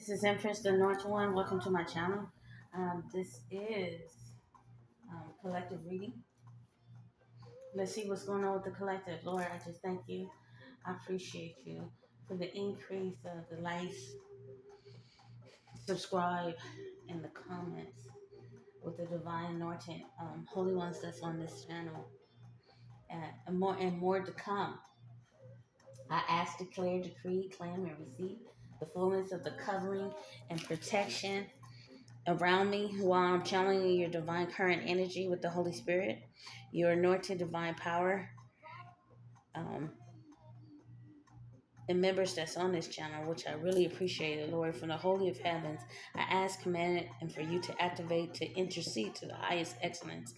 This is Empress, the Anointed One. Welcome to my channel. This is collective reading. Let's see what's going on with the collective. Lord, I just thank you. I appreciate you for the increase of the likes, subscribe, and the comments with the divine anointed holy ones that's on this channel, and more to come. I ask, declare, decree, claim, and receive the fullness of the covering and protection around me while I'm channeling your divine current energy with the Holy Spirit, your anointed divine power, um, and members that's on this channel, which I really appreciate it, Lord, from the Holy of Heavens. I ask, command it, and for you to activate, to intercede to the highest excellence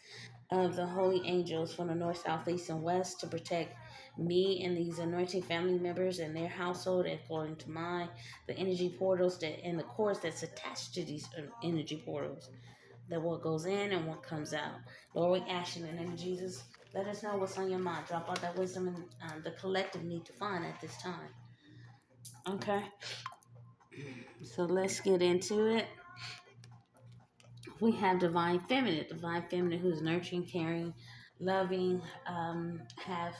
of the holy angels from the north, south, east, and west to protect me and these anointing family members and their household according to mine, the energy portals that and the cords that's attached to these energy portals, that what goes in and what comes out. Lord, we ask you in the name of Jesus, let us know what's on your mind. Drop out that wisdom and the collective need to find at this time. Okay, so let's get into it. We have divine feminine who's nurturing, caring, loving, have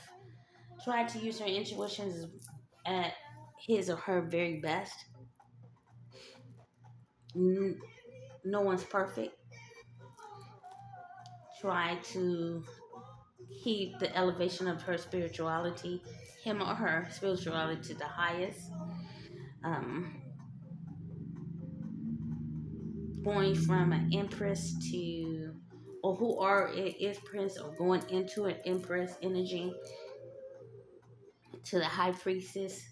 tried to use her intuitions at his or her very best. No one's perfect. Try to keep the elevation of her spirituality, him or her spirituality, to the highest. Um, Going from an empress to, or who are is prince, or going into an empress energy to the high priestess.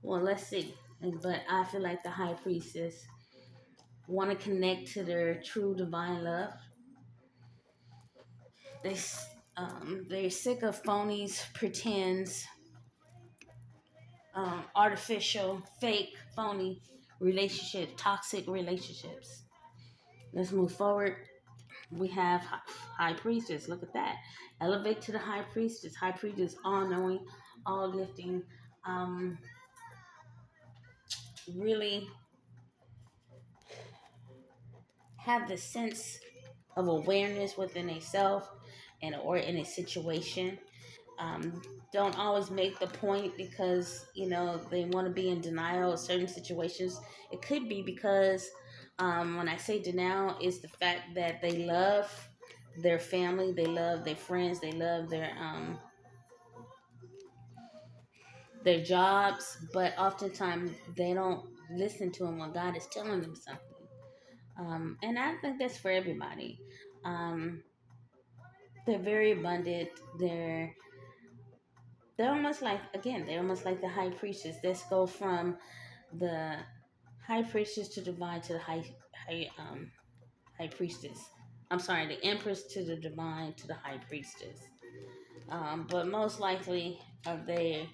Well, let's see. But I feel like the high priestess want to connect to their true divine love. They they're sick of phonies, pretends, artificial, fake, phony relationships, toxic relationships. Let's move forward. We have high priestess. Look at that. Elevate to the high priestess. High priestess, all knowing, all gifting. Um, Really have the sense of awareness within a self and or in a situation. Um, don't always make the point because they want to be in denial of certain situations. It could be because when I say denial, it's the fact that they love their family, they love their friends, they love their jobs, but oftentimes they don't listen to them when God is telling them something. And I think that's for everybody. Um, they're very abundant. They're almost like, again, they're almost like the high priestess. Let's go from the high priestess to divine to the high priestess. I'm sorry, the empress to the divine to the high priestess. But most likely, they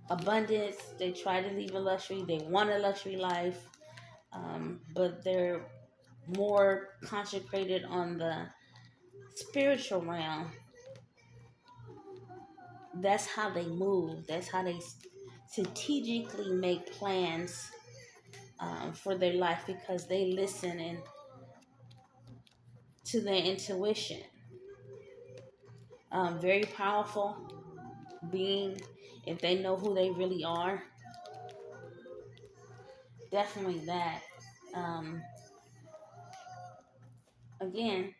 abundance. They try to live a luxury. They want a luxury life, but they're more consecrated on the spiritual realm. That's how they move. That's how they strategically make plans for their life, because they listen and to their intuition. Very powerful being if they know who they really are. Definitely that. Um, Again,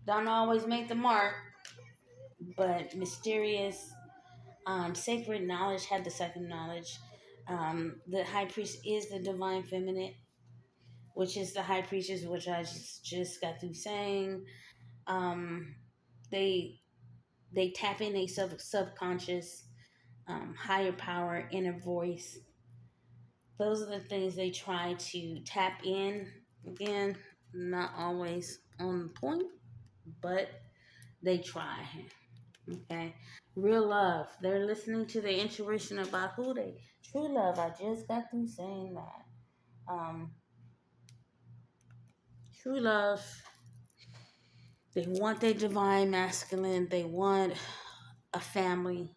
don't always make the mark, but mysterious, sacred knowledge, have the second knowledge. The high priest is the divine feminine, which is the high priestess, which I just got through saying. Um, they they tap in a subconscious, higher power, inner voice. Those are the things they try to tap in. Again, not always on point, but they try. Okay. Real love. They're listening to their intuition about who they true love. I just got through saying that. Um, True love. They want their divine masculine. They want a family.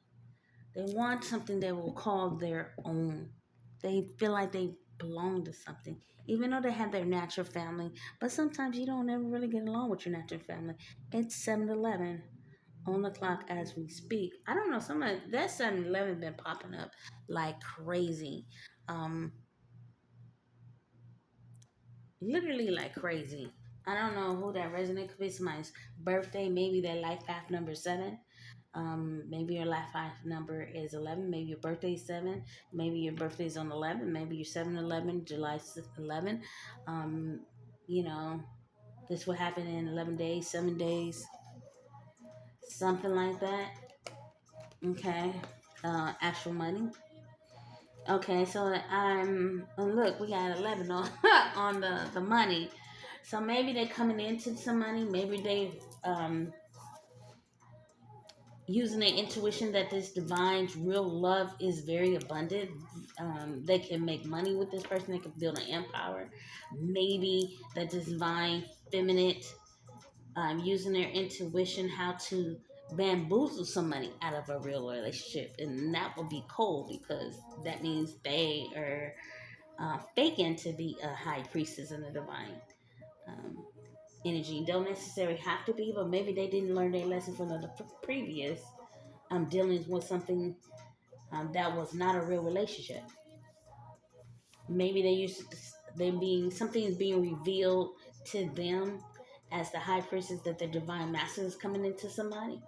They want something they will call their own. They feel like they belong to something, even though they have their natural family. But sometimes you don't ever really get along with your natural family. It's 7-Eleven on the clock as we speak. I don't know, some of that 7-Eleven been popping up like crazy. Um, Literally like crazy. I don't know who that resonates. Could be somebody's birthday, maybe their life path number 7. Maybe your life path number is 11. Maybe your birthday is 7. Maybe your birthday is on 11. Maybe you're 7-11, July 11. Um, you know, this will happen in 11 days, 7 days, something like that. Okay. Actual money. Okay, so look, we got 11 on on the money. So maybe they're coming into some money. Maybe they using their intuition that this divine real love is very abundant. They can make money with this person. They can build an empire. Maybe that this divine feminine using their intuition how to bamboozle some money out of a real relationship, and that would be cool because that means they are faking to be a high priestess in the divine um, energy. Don't necessarily have to be, but maybe they didn't learn their lesson from the previous dealing with something that was not a real relationship. Maybe they being something is being revealed to them as the high priestess that the divine master is coming into somebody.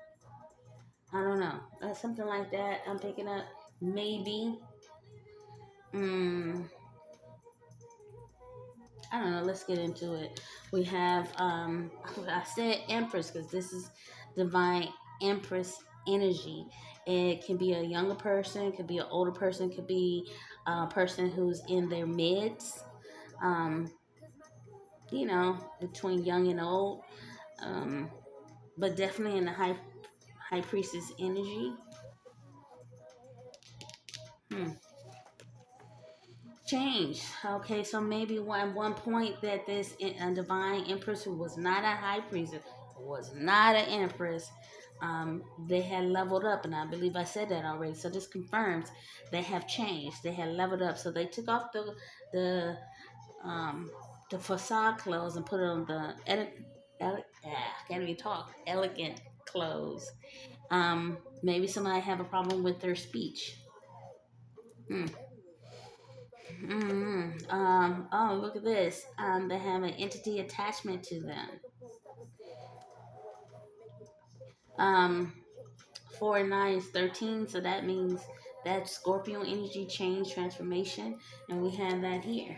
I don't know, something like that. I'm picking up maybe. Mm, I don't know. Let's get into it. We have I said Empress because this is divine Empress energy. It can be a younger person, it could be an older person, it could be a person who's in their mids. Um, between young and old. Um, but definitely in the high priestess energy. Hmm. Change. Okay, so maybe one point that this divine empress who was not a high priestess, was not an empress, they had leveled up, and I believe I said that already. So this confirms they have changed. They had leveled up. So they took off the um, the facade clothes and put on the can't even talk elegant clothes. Maybe somebody have a problem with their speech. Hmm. Oh, look at this. They have an entity attachment to them. Um, 4 and 9 is 13, so that means that Scorpio energy change transformation, and we have that here.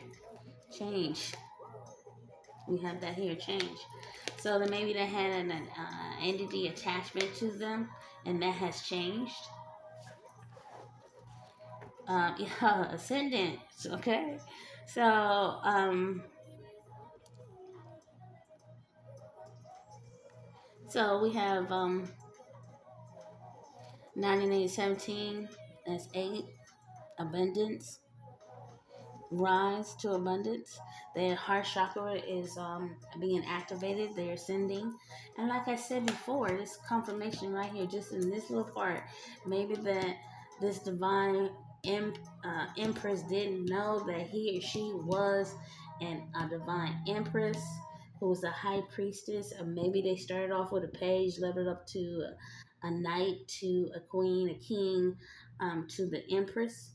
Change. We have that here. Change. So then maybe they had an entity attachment to them, and that has changed. Yeah, ascendant. Okay. So we have 9817 as 8, abundance, rise to abundance. Their heart chakra is being activated. They're ascending, and like I said before, this confirmation right here, just in this little part, maybe that this divine empress didn't know that he or she was a divine empress who was a high priestess, or maybe they started off with a page, leveled up to a knight, to a queen, a king, to the empress,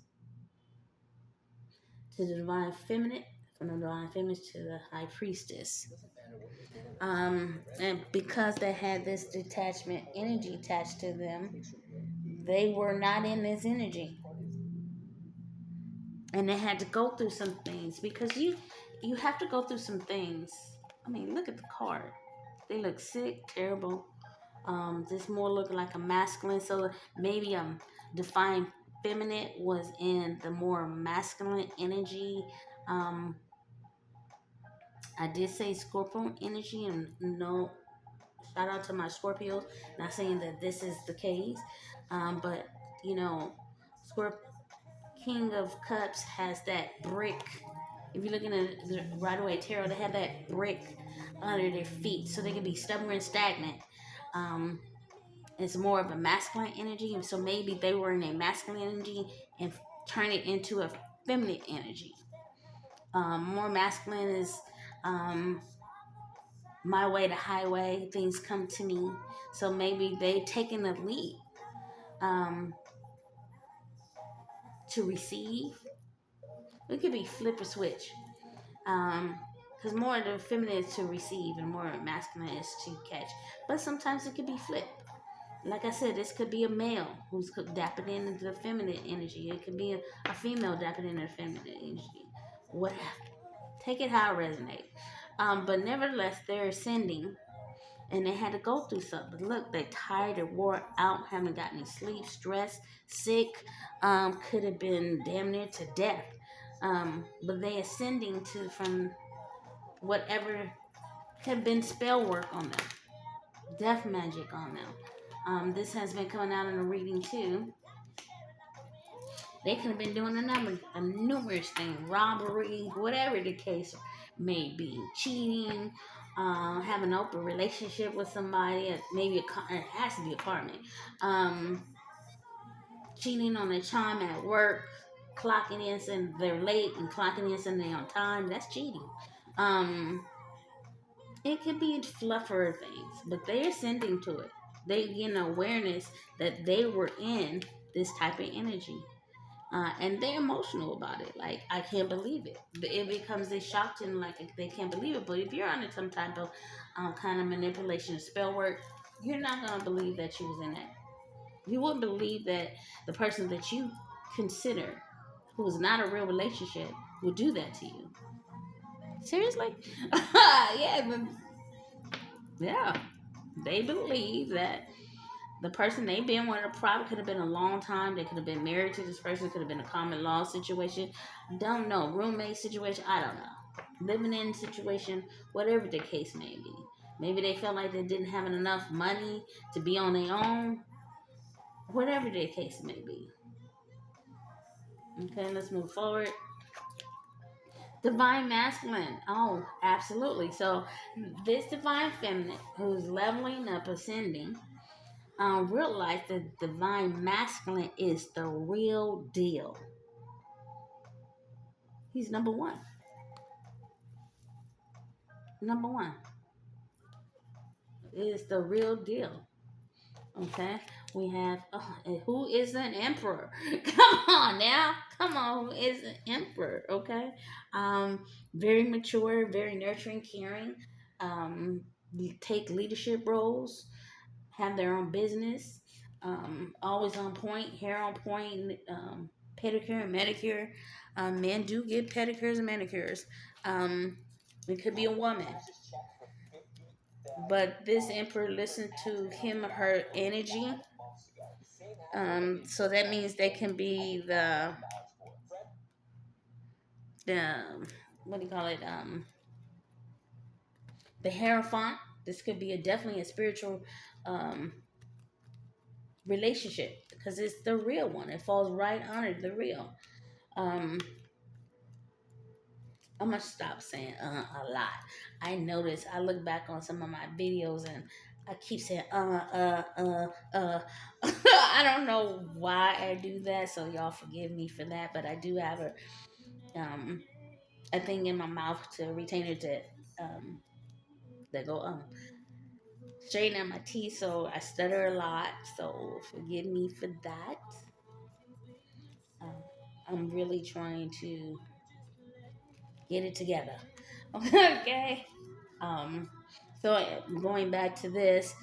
to the divine feminine, from the divine feminine to the high priestess. And because they had this detachment energy attached to them, they were not in this energy, and they had to go through some things because you have to go through some things. I mean, look at the card. They look sick, terrible. This more looking like a masculine. So maybe defined feminine was in the more masculine energy. Um, I did say Scorpio energy, and no, shout out to my Scorpios. Not saying that this is the case, but you know, Scorp King of Cups has that brick. If you're looking at the Right Away Tarot, they have that brick under their feet, so they can be stubborn and stagnant. Um, it's more of a masculine energy, and so maybe they were in a masculine energy and turn it into a feminine energy. More masculine is um, my way to highway. Things come to me. So maybe they taking the lead um, to receive. It could be flip a switch. Because more of the feminine is to receive and more masculine is to catch. But sometimes it could be flipped. Like I said, this could be a male who's dapping into the feminine energy. It could be a female dapping into the feminine energy. Whatever. Take it how it resonates. But nevertheless, they're ascending and they had to go through something. Look, they're tired, they're wore out, haven't gotten any sleep, stressed, sick, could have been damn near to death. But they ascending to from whatever had been spell work on them, death magic on them. This has been coming out in a reading too. They could have been doing a numerous things, robbery, whatever the case may be, cheating, having an open relationship with somebody, maybe it has to be a partner, um, cheating on their time at work, clocking in saying they're late and clocking in saying they're on time. That's cheating. Um, it could be fluffer things, but they're ascending to it. They get an awareness that they were in this type of energy. And they're emotional about it. Like, I can't believe it. It becomes a shock to them, like they can't believe it. But if you're under some type of kind of manipulation, spell work, you're not gonna believe that you was in that. You wouldn't believe that the person that you consider, who is not a real relationship, would do that to you. Seriously? Yeah, yeah. They believe that the person they've been with probably could have been a long time. They could have been married to this person. Could have been a common law situation. Don't know. Roommate situation. I don't know. Living in situation. Whatever the case may be. Maybe they felt like they didn't have enough money to be on their own. Whatever the case may be. Okay, let's move forward. Divine masculine. Oh, absolutely. So this divine feminine who's leveling up, ascending, realize that divine masculine is the real deal. He's number one. Number one is the real deal. Okay, we have who is an emperor? Come on now, come on, who is an emperor? Okay, very mature, very nurturing, caring. Um, take leadership roles, have their own business, always on point, hair on point, pedicure and manicure. Men do get pedicures and manicures. Um, it could be a woman, but this emperor listened to him or her energy. So that means they can be the what do you call it? The hierophant. This could be definitely a spiritual um, relationship because it's the real one. It falls right under the real. Um, I'm gonna stop saying a lot. I notice I look back on some of my videos and I keep saying I don't know why I do that, so y'all forgive me for that. But I do have a thing in my mouth to retainer um that go straighten out my teeth, so I stutter a lot. So forgive me for that. Um, I'm really trying to get it together. Okay. Um, so going back to this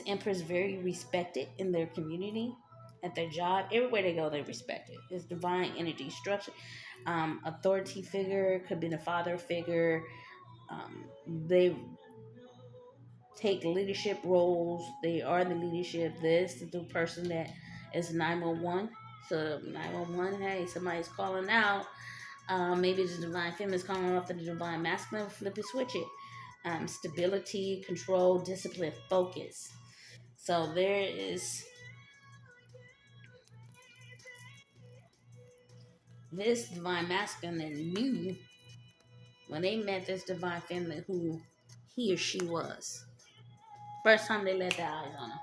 emperor is very respected in their community, at their job, everywhere they go, they respect it. It's divine energy structure. Authority figure could be the father figure. They take leadership roles. They are the leadership. This is the person that is 911. So 911, hey, somebody's calling out. Maybe the divine feminine is calling off the divine masculine. Flip it, switch it. Stability, control, discipline, focus. So there is this divine masculine that knew when they met this divine feminine who he or she was. First time they let their eyes on him.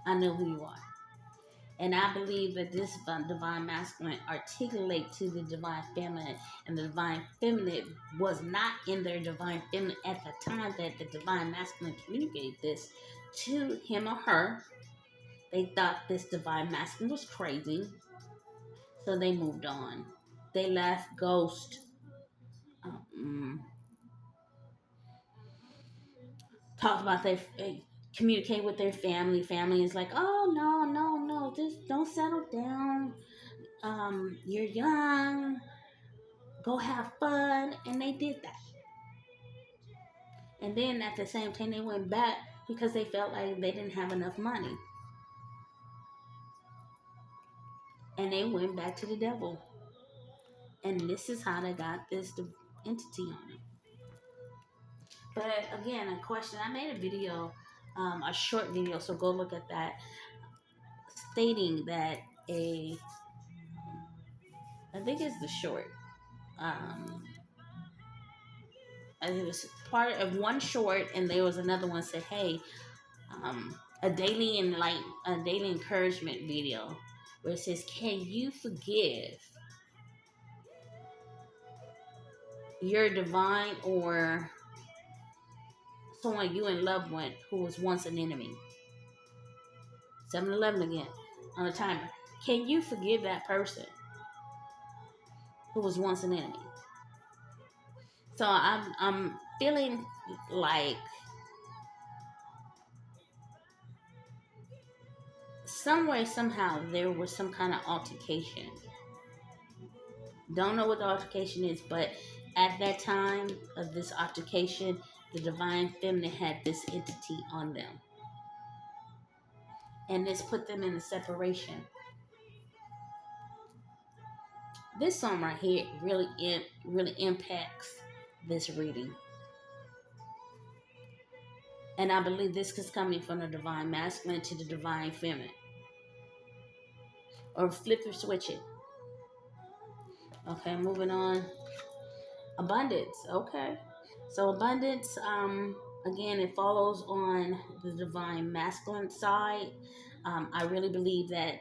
I know who you are. And I believe that this divine masculine articulate to the divine feminine, and the divine feminine was not in their divine feminine at the time that the divine masculine communicated this to him or her. They thought this divine masculine was crazy, so they moved on. They left ghost. Um, Talked about their communicate with their family. Family is like, oh no, no, no, just don't settle down. You're young, go have fun, and they did that. And then at the same time, they went back because they felt like they didn't have enough money, and they went back to the devil. And this is how they got this entity on them. But again, a question. I made a video, a short video, so go look at that, stating that I think it's the short. Um, and it was part of one short, and there was another one said, "Hey, a daily encouragement video where it says, can you forgive your divine or someone you in love with who was once an enemy?" 7-Eleven again on the timer. Can you forgive that person who was once an enemy? So I'm feeling like some way somehow there was some kind of altercation. Don't know what the altercation is, but at that time of this altercation, the divine feminine had this entity on them, and this put them in a separation. This song right here really impacts this reading, and I believe this is coming from the divine masculine to the divine feminine, or flip or switch it. Okay, moving on. Abundance. Okay, so abundance. Again, it follows on the divine masculine side. I really believe that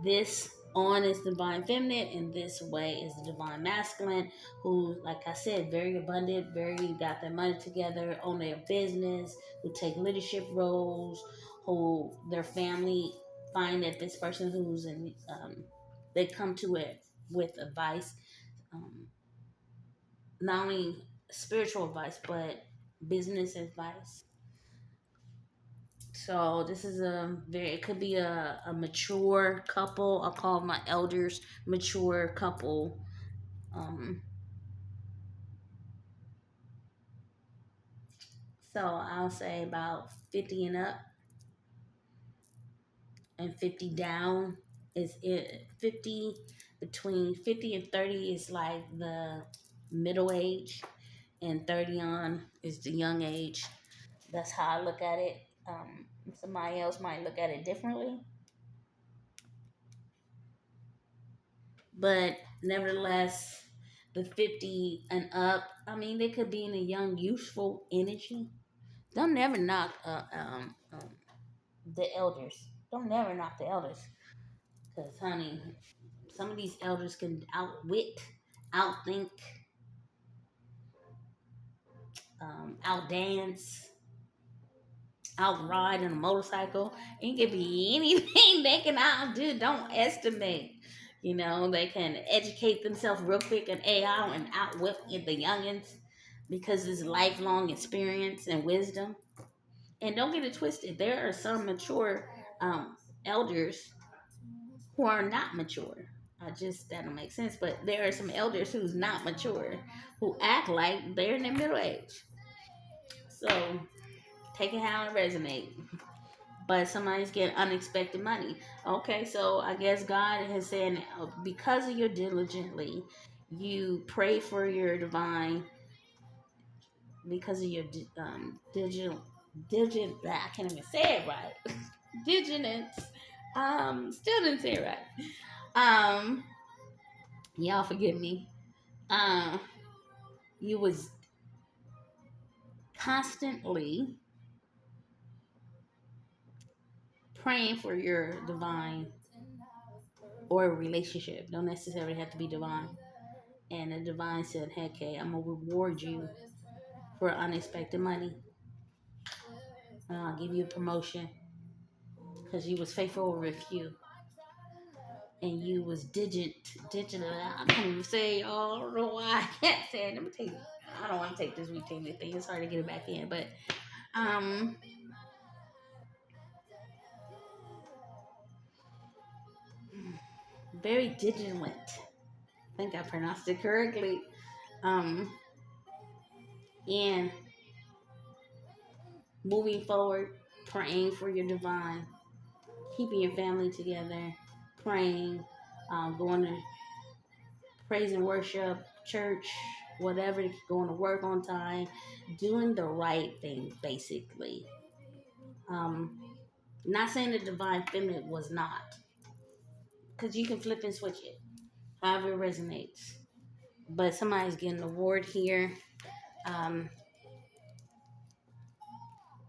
this on is divine feminine, and this way is the divine masculine, who, like I said, very abundant, very got their money together, own their business, who take leadership roles, who their family find that this person who's in, they come to it with advice, um, not only spiritual advice but business advice. So this is it could be a mature couple. I'll call my elders mature couple. Um, so I'll say about 50 and up, and 50 down is it 50, between 50 and 30 is like the middle age, and 30 on is the young age. That's how I look at it. Somebody else might look at it differently, but nevertheless, the 50 and up, I mean, they could be in a young, youthful energy. Don't never knock the elders. Don't never knock the elders. Because, honey, some of these elders can outwit, outthink, outdance, outride on a motorcycle. It could be anything they can outdo. Don't estimate. You know, they can educate themselves real quick in AI and outwit the youngins because it's lifelong experience and wisdom. And don't get it twisted. There are some mature elders who are not mature. I just, that don't make sense. But there are some elders who's not mature, who act like they're in their middle age. So take it how it resonates. But somebody's getting unexpected money. Okay, so I guess God has said, because of your diligently, you pray for your divine, because of your I can't even say it right. Diligence. Still didn't say it right. Y'all forgive me. Um, you was constantly praying for your divine. or a relationship. Don't necessarily have to be divine. And the divine said, "Hey, okay, I'm gonna reward you for unexpected money. I'll give you a promotion because you was faithful over a few, and you was diligent. I can't even say. Oh, I don't know why I can't say it. Let me tell you. I don't want to take this routine thing. It's hard to get it back in, but um, very vigilant. I think I pronounced it correctly. Um, and moving forward, praying for your divine, keeping your family together, praying, going to praise and worship, church, whatever, going to work on time, doing the right thing, basically. Um, Not saying the divine feminine was not, because you can flip and switch it, however it resonates. But somebody's getting an award here. Um,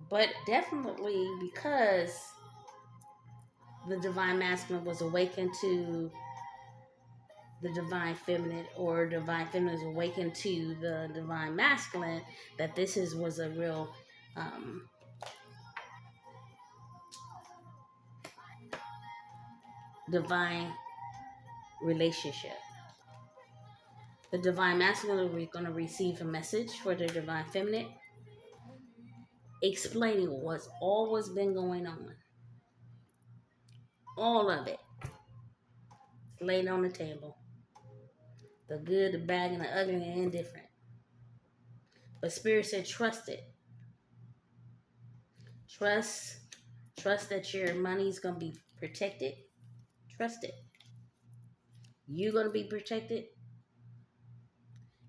but definitely because the divine masculine was awakened to the divine feminine, or divine feminine is awakened to the divine masculine, that was a real divine relationship. The divine masculine is going to receive a message for the divine feminine, explaining what's always been going on. All of it laid on the table. The good, the bad, and the ugly, and the indifferent. But Spirit said, trust it. Trust, trust that your money is going to be protected. Trust it. You're going to be protected.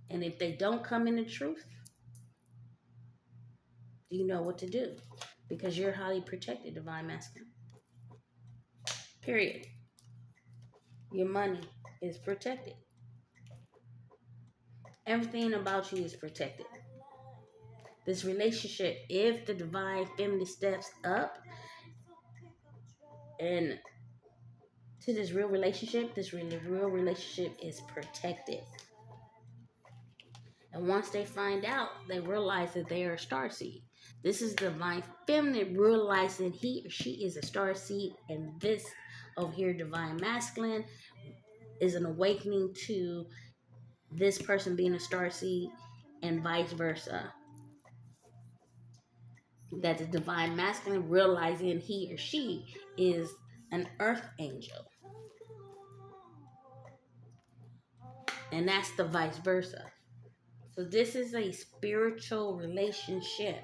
And if they don't come in the truth, you know what to do. Because you're highly protected, divine masculine. Period. Your money is protected. Everything about you is protected. This relationship, if the divine feminine steps up and to this real relationship, this real relationship is protected. And once they find out, they realize that they are a starseed. This is divine feminine realizing he or she is a starseed, and this over here, divine masculine, is an awakening to this person being a starseed, and vice versa. That the divine masculine realizing he or she is an earth angel. And that's the vice versa. So this is a spiritual relationship.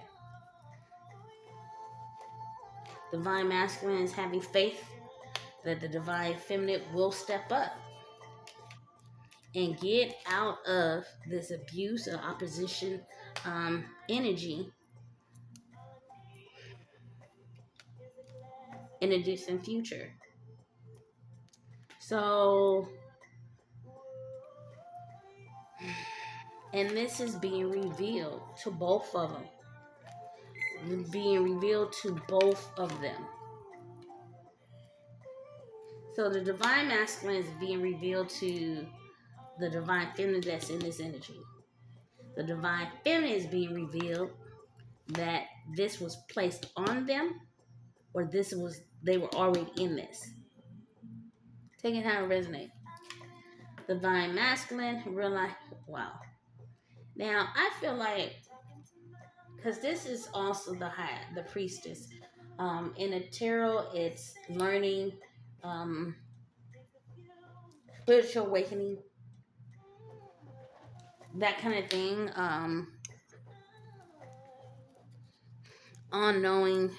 Divine masculine is having faith that the divine feminine will step up and get out of this abuse or opposition energy in a distant future. So, and this is being revealed to both of them. Being revealed to both of them. So the divine masculine is being revealed to the divine feminine that's in this energy. The divine feminine is being revealed that this was placed on them, or they were already in this. Taking how to resonate. Divine masculine, realize, wow. Now I feel like, because this is also the priestess. In a tarot, it's learning, spiritual awakening, that kind of thing. On knowing,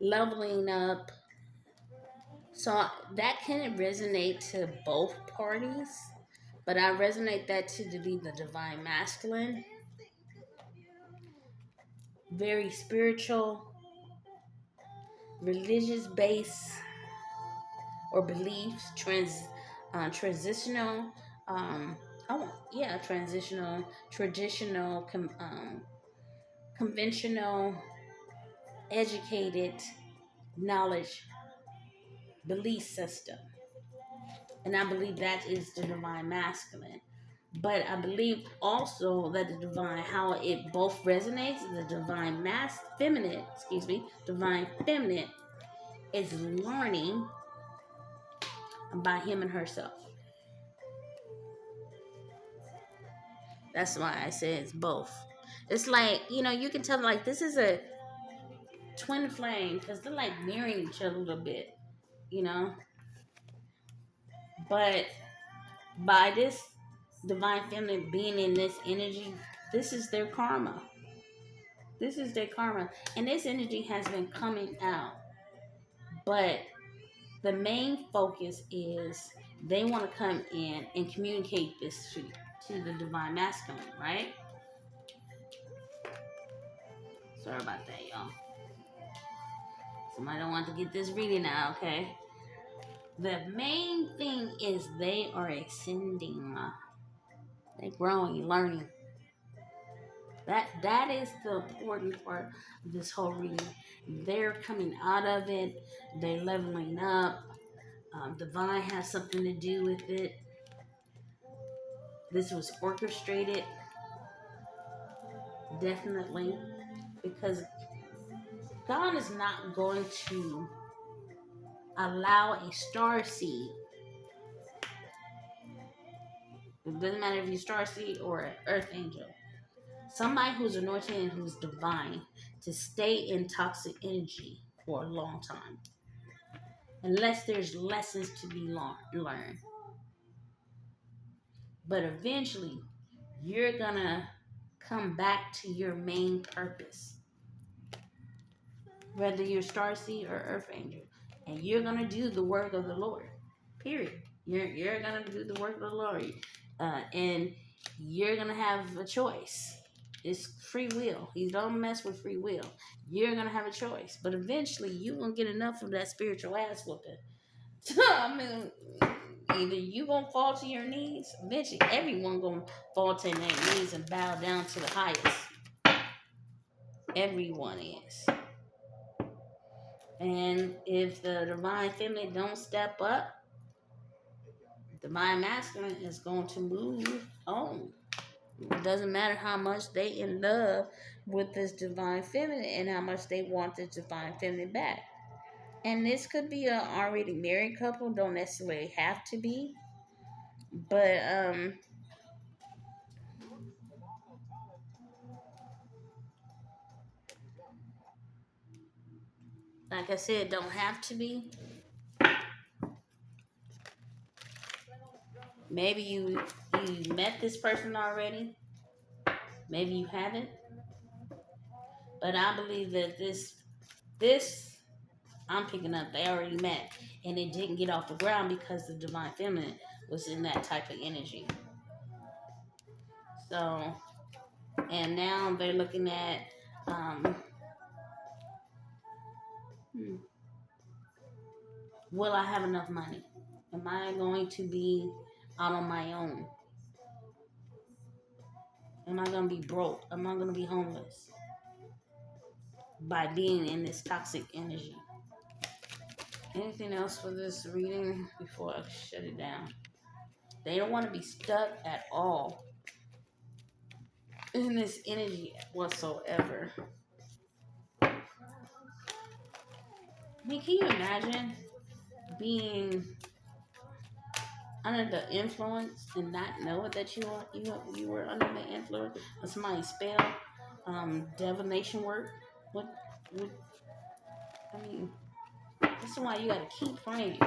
leveling up. So that can resonate to both parties, but I resonate that to be the divine masculine, very spiritual, religious base or beliefs, transitional, transitional, traditional, conventional, educated knowledge belief system. And I believe that is the divine masculine. But I believe also that the divine, how it both resonates, the divine feminine is learning by him and herself. That's why I say it's both. It's like, you can tell like this is a twin flame because they're like mirroring each other a little bit, you know. But by this divine feminine being in this energy, this is their karma. This is their karma. And this energy has been coming out. But the main focus is they want to come in and communicate this to the divine masculine, right? Sorry about that, y'all. Somebody don't want to get this reading now, okay? The main thing is they are ascending. They're growing, learning. That is the important part of this whole reading. They're coming out of it. They're leveling up. Divine has something to do with it. This was orchestrated, definitely, because God is not going to allow a star seed. It doesn't matter if you're star seed or an earth angel. Somebody who's anointed and who's divine to stay in toxic energy for a long time. Unless there's lessons to be learned. But eventually, you're going to come back to your main purpose. Whether you're starseed or earth angel. And you're going to do the work of the Lord. Period. You're going to do the work of the Lord. And you're going to have a choice. It's free will. He don't mess with free will. You're going to have a choice. But eventually, you're going to get enough of that spiritual ass whooping. I mean, either you going to fall to your knees. Eventually, everyone going to fall to their knees and bow down to the highest. Everyone is. And if the divine feminine don't step up, divine masculine is going to move on. It doesn't matter how much they in love with this divine feminine and how much they want this divine feminine back. And this could be an already married couple, don't necessarily have to be. But like I said, don't have to be. Maybe you met this person already. Maybe you haven't. But I believe that this I'm picking up, they already met. And it didn't get off the ground because the divine feminine was in that type of energy. So, and now they're looking at, will I have enough money? Am I going to be out on my own? Am I going to be broke? Am I going to be homeless? By being in this toxic energy. Anything else for this reading before I shut it down? They don't want to be stuck at all in this energy whatsoever. I mean, can you imagine being under the influence and not know that you were under the influence of somebody's spell, divination work? What I mean, this is why you gotta keep praying.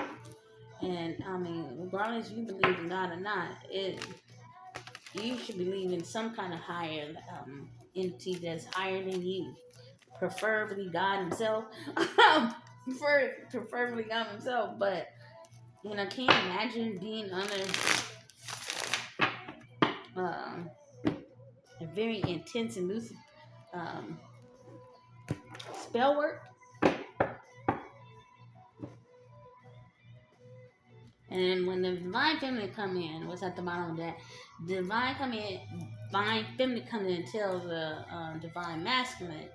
And I mean, regardless you believe in God or not, you should believe in some kind of higher entity that's higher than you. Preferably God himself. Preferably God himself. But can you imagine being under a very intense and lucid spell work? And when the divine feminine come in, what's at the bottom of that? Divine feminine come in and tell the divine masculine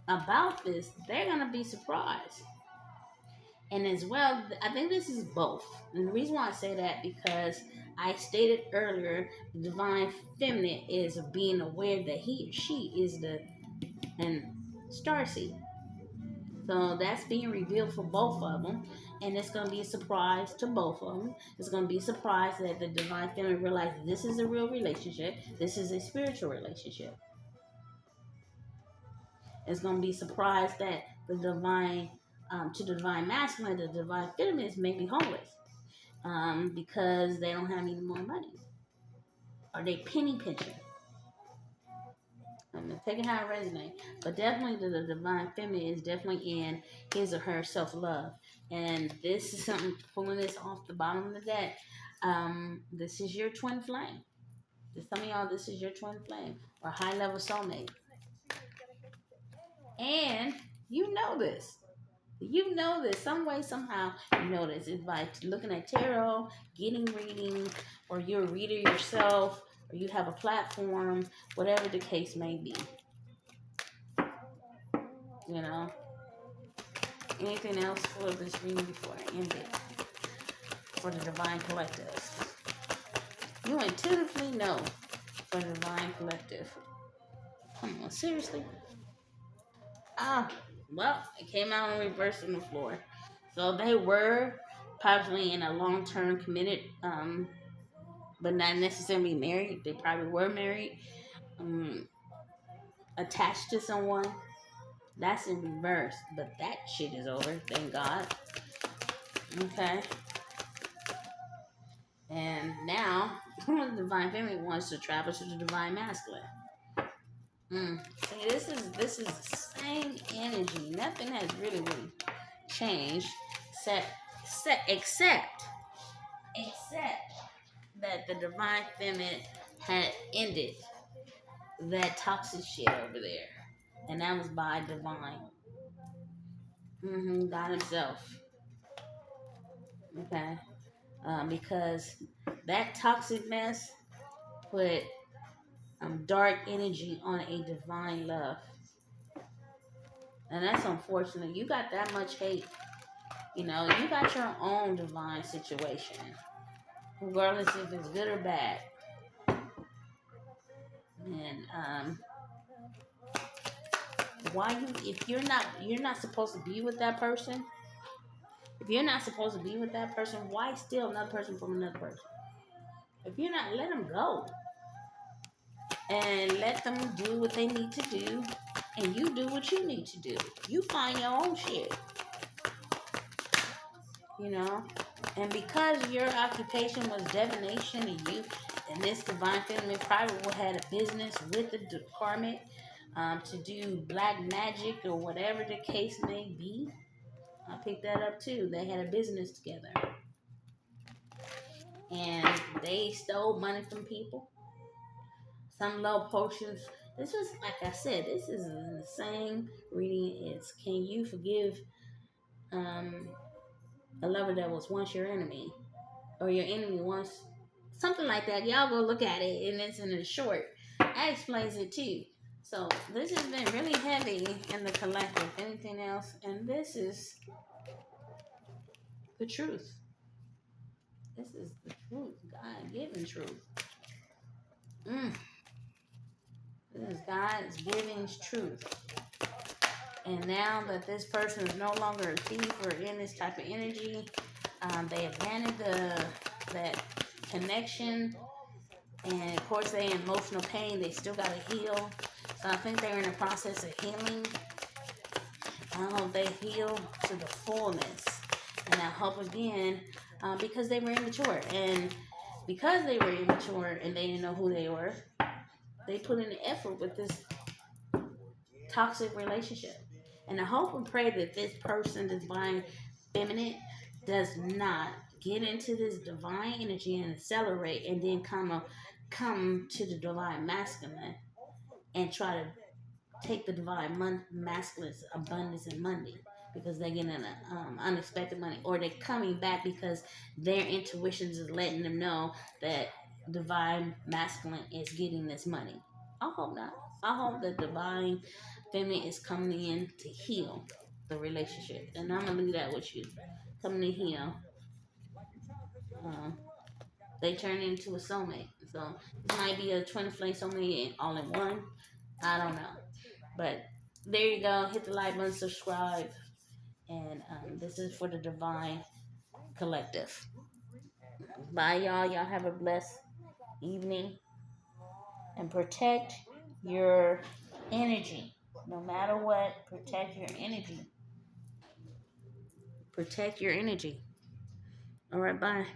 about this, they're gonna be surprised. And as well, I think this is both. And the reason why I say that, because I stated earlier, the divine feminine is being aware that he or she is the and starseed. So that's being revealed for both of them, and it's going to be a surprise to both of them. It's going to be a surprise that the divine feminine realizes this is a real relationship. This is a spiritual relationship. It's going to be surprised that the divine, to the divine masculine, the divine feminine may be homeless, because they don't have any more money, or they penny pinching. I'm gonna take it how it resonates, but definitely the divine feminine is definitely in his or her self love, and this is something pulling this off the bottom of the deck. This is your twin flame. To some of y'all, this is your twin flame or high level soulmate, and you know this. You know this some way, somehow. You know this. It's by looking at tarot, getting readings, or you're a reader yourself, or you have a platform, whatever the case may be. You know. Anything else for this reading before I end it? For the Divine Collective. You intuitively know for the Divine Collective. Come on, seriously? Ah, well, it came out in reverse on the floor. So they were possibly in a long-term committed, but not necessarily married. They probably were married, um, attached to someone. That's in reverse, but that shit is over. Thank God. Okay. And now, the divine feminine wants to travel to the divine masculine. See, this is the same energy. Nothing has really changed, except that the divine feminine had ended that toxic shit over there, and that was by divine, God Himself. Okay, because that toxic mess put dark energy on a divine love. And that's unfortunate. You got that much hate. You know, you got your own divine situation, regardless if it's good or bad. And why if you're not supposed to be with that person. If you're not supposed to be with that person, why steal another person from another person? If you're not, let them go and let them do what they need to do, and you do what you need to do. You find your own shit. You know, and because your occupation was divination, and this divine feminine probably will had a business with the department, to do black magic or whatever the case may be. I picked that up too. They had a business together, and they stole money from people. Some low potions. This was, like I said, this is the same reading. It's can you forgive um, a lover that was once your enemy? Or your enemy wants something like that. Y'all go look at it, and it's in the short. That explains it too. So this has been really heavy in the collective. Anything else? And this is the truth. This is the truth. God given truth. This is God's giving truth. And now that this person is no longer a thief or in this type of energy, they abandoned that connection. And of course, they're in emotional pain. They still got to heal. So I think they're in the process of healing. I hope they heal to the fullness. And I hope again, because they were immature. And because they were immature and they didn't know who they were, they put in the effort with this toxic relationship. And I hope and pray that this person, this divine feminine, does not get into this divine energy and accelerate and then come to the divine masculine and try to take the divine masculine's abundance and money because they're getting unexpected money, or they're coming back because their intuitions is letting them know that divine masculine is getting this money. I hope not. I hope the divine feminine is coming in to heal. the relationship. And I'm gonna leave that with you. Coming to heal. Um, they turn into a soulmate. So it might be a twin flame soulmate all in one. I don't know. But there you go. Hit the like button, subscribe. And this is for the Divine Collective. Bye, y'all. Y'all have a blessed evening. And protect your energy. No matter what, protect your energy. Protect your energy. All right, bye.